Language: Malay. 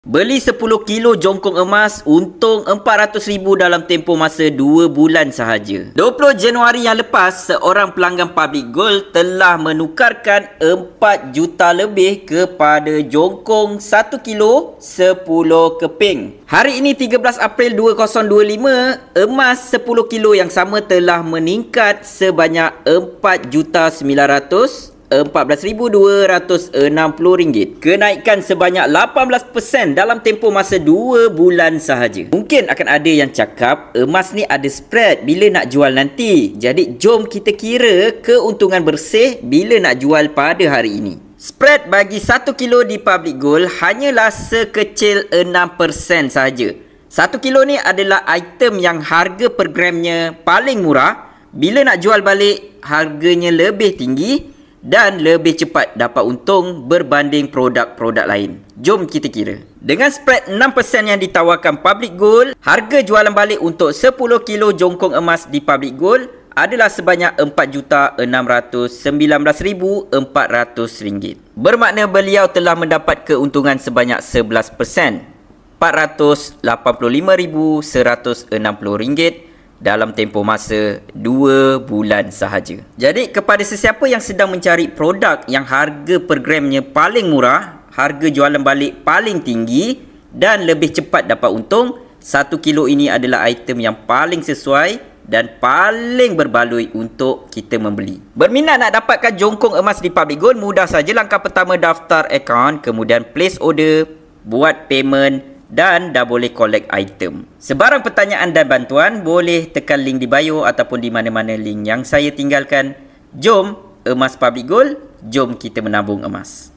Beli 10 kilo jongkong emas, untung RM400,000 dalam tempoh masa 2 bulan sahaja. 20 Januari yang lepas, seorang pelanggan Public Gold telah menukarkan 4 juta lebih kepada jongkong 1 kilo 10 keping. Hari ini 13 April 2025, emas 10 kilo yang sama telah meningkat sebanyak RM4,14,260. Kenaikan sebanyak 18% dalam tempoh masa 2 bulan sahaja. Mungkin akan ada yang cakap emas ni ada spread bila nak jual nanti. Jadi jom kita kira keuntungan bersih bila nak jual pada hari ini. Spread bagi 1 kilo di Public Gold hanyalah sekecil 6% sahaja. 1 kilo ni adalah item yang harga per gramnya paling murah. Bila nak jual balik, harganya lebih tinggi dan lebih cepat dapat untung berbanding produk-produk lain. Jom kita kira. Dengan spread 6% yang ditawarkan Public Gold, harga jualan balik untuk 10 kilo jongkong emas di Public Gold adalah sebanyak RM4,619,400. Bermakna beliau telah mendapat keuntungan sebanyak 11%, RM485,160 dalam tempoh masa 2 bulan sahaja. Jadi kepada sesiapa yang sedang mencari produk yang harga per gramnya paling murah, harga jualan balik paling tinggi dan lebih cepat dapat untung, 1 kilo ini adalah item yang paling sesuai dan paling berbaloi untuk kita membeli. Berminat nak dapatkan jongkong emas di Public Gold? Mudah saja. Langkah pertama, daftar akaun, kemudian place order, buat payment dan dah boleh collect item. Sebarang pertanyaan dan bantuan boleh tekan link di bio ataupun di mana-mana link yang saya tinggalkan. Jom emas Public Gold, jom kita menabung emas.